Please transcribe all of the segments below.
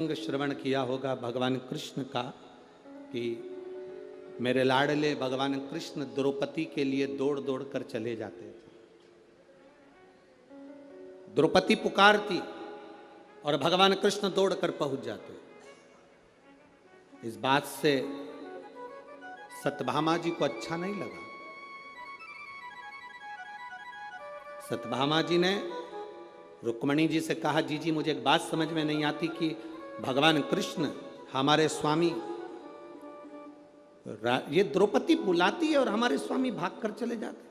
श्रवण किया होगा भगवान कृष्ण का कि मेरे लाडले भगवान कृष्ण द्रौपदी के लिए दौड़ दौड़ कर चले जाते थे। द्रौपदी पुकारती और भगवान कृष्ण दौड़ कर पहुंच जाते। इस बात से सत्यभामा जी को अच्छा नहीं लगा। सत्यभामा जी ने रुक्मणी जी से कहा, जी जी मुझे एक बात समझ में नहीं आती कि भगवान कृष्ण हमारे स्वामी, ये द्रौपदी बुलाती है और हमारे स्वामी भाग कर चले जाते।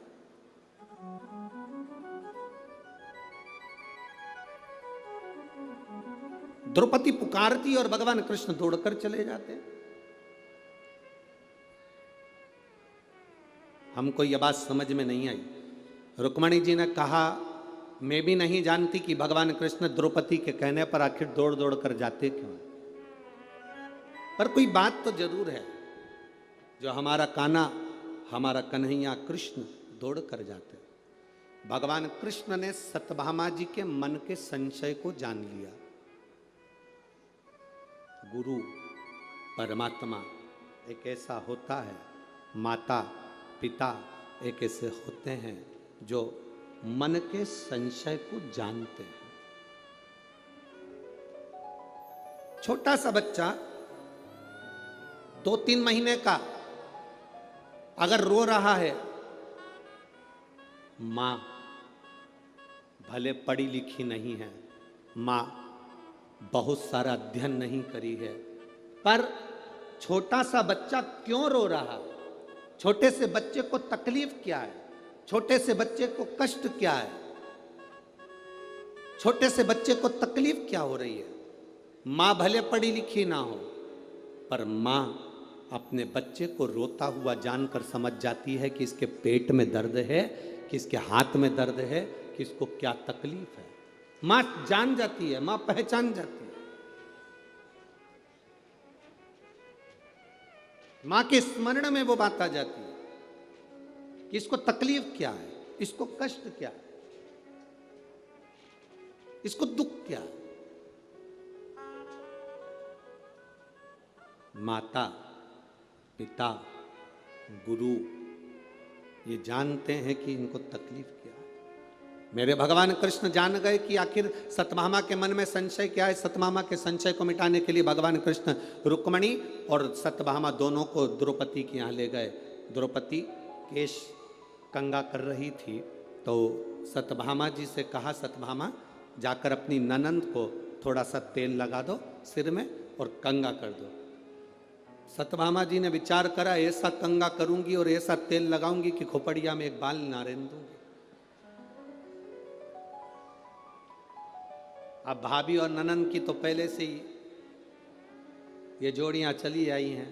द्रौपदी पुकारती और भगवान कृष्ण दौड़कर चले जाते। हमको यह बात समझ में नहीं आई। रुक्मणी जी ने कहा, मैं भी नहीं जानती कि भगवान कृष्ण द्रौपदी के कहने पर आखिर दौड़ दौड़ कर जाते क्यों, पर कोई बात तो जरूर है, जो हमारा कान्हा, हमारा कन्हैया कृष्ण दौड़ कर जाते। भगवान कृष्ण ने सत्यभामा जी के मन के संशय को जान लिया। गुरु परमात्मा एक ऐसा होता है, माता पिता एक ऐसे होते हैं जो मन के संशय को जानते हैं। छोटा सा बच्चा 2-3 महीने का अगर रो रहा है, मां भले पढ़ी लिखी नहीं है, मां बहुत सारा अध्ययन नहीं करी है, पर छोटा सा बच्चा क्यों रो रहा है? छोटे से बच्चे को तकलीफ क्या है? छोटे से बच्चे को कष्ट क्या है? छोटे से बच्चे को तकलीफ क्या हो रही है? मां भले पढ़ी लिखी ना हो, पर मां अपने बच्चे को रोता हुआ जानकर समझ जाती है कि इसके पेट में दर्द है, कि इसके हाथ में दर्द है, कि इसको क्या तकलीफ है। मां जान जाती है, मां पहचान जाती है। मां के स्मरण में वो बात आ जाती है कि इसको तकलीफ क्या है, इसको कष्ट क्या है, इसको दुख क्या है। माता पिता गुरु ये जानते हैं कि इनको तकलीफ क्या है। मेरे भगवान कृष्ण जान गए कि आखिर सत्यभामा के मन में संशय क्या है। सत्यभामा के संशय को मिटाने के लिए भगवान कृष्ण रुक्मणी और सत्यभामा दोनों को द्रौपदी के यहाँ ले गए। द्रौपदी केश कंगा कर रही थी तो सत्यभामा जी से कहा, सत्यभामा जाकर अपनी ननंद को थोड़ा सा तेल लगा दो सिर में और कंगा कर दो। सत्यभामा जी ने विचार करा, ऐसा कंगा करूंगी और ऐसा तेल लगाऊंगी कि खोपड़िया में एक बाल ना रहने दूंगी। अब भाभी और ननंद की तो पहले से ही ये जोड़ियां चली आई हैं।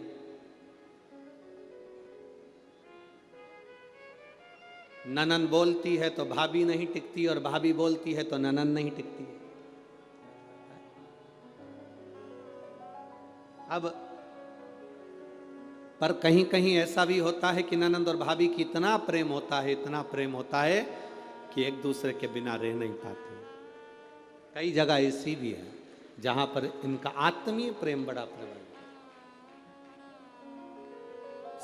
ननंद बोलती है तो भाभी नहीं टिकती और भाभी बोलती है तो ननंद नहीं टिकती है। अब पर कहीं कहीं ऐसा भी होता है कि ननंद और भाभी की इतना प्रेम होता है, इतना प्रेम होता है कि एक दूसरे के बिना रह नहीं पाते। कई जगह ऐसी भी है जहां पर इनका आत्मीय प्रेम बड़ा प्रबल।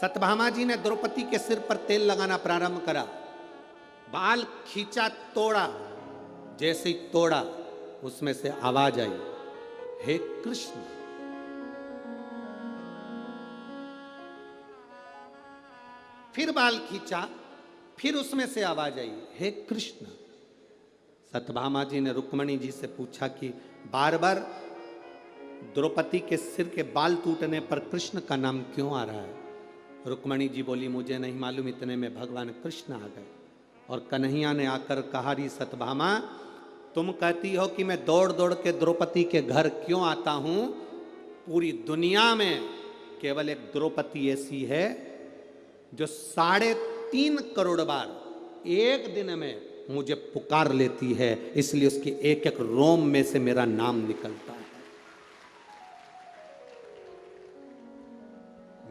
सत्यभामा जी ने द्रौपदी के सिर पर तेल लगाना प्रारंभ करा, बाल खींचा, तोड़ा। जैसे ही तोड़ा उसमें से आवाज आई, हे कृष्ण। फिर बाल खींचा, फिर उसमें से आवाज आई, हे कृष्ण। सत्यभामा जी ने रुक्मणी जी से पूछा कि बार बार द्रौपदी के सिर के बाल टूटने पर कृष्ण का नाम क्यों आ रहा है? रुक्मणी जी बोली, मुझे नहीं मालूम। इतने में भगवान कृष्ण आ गए और कन्हैया ने आकर कहा, री सत्यभामा, तुम कहती हो कि मैं दौड़ दौड़ के द्रौपदी के घर क्यों आता हूं? पूरी दुनिया में केवल एक द्रौपदी ऐसी है जो 3.5 करोड़ बार एक दिन में मुझे पुकार लेती है, इसलिए उसके एक एक रोम में से मेरा नाम निकलता है।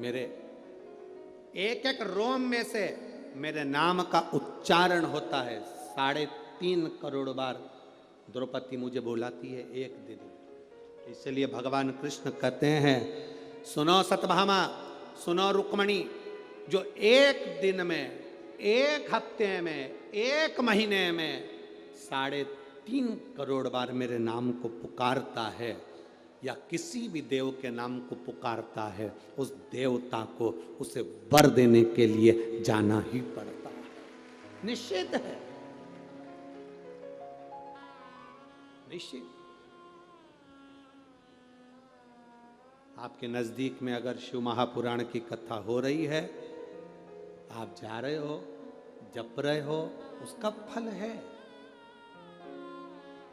मेरे एक एक रोम में से मेरे नाम का उच्चारण होता है। 3.5 करोड़ बार द्रौपदी मुझे बुलाती है एक दिन। इसलिए भगवान कृष्ण कहते हैं, सुनो सत्यभामा, सुनो रुक्मणी, जो एक दिन में, एक हफ्ते में, एक महीने में 3.5 करोड़ बार मेरे नाम को पुकारता है, या किसी भी देव के नाम को पुकारता है, उस देवता को उसे वर देने के लिए जाना ही पड़ता है, निश्चित है, निश्चित। आपके नजदीक में अगर शिव महापुराण की कथा हो रही है, आप जा रहे हो, जप रहे हो, उसका फल है।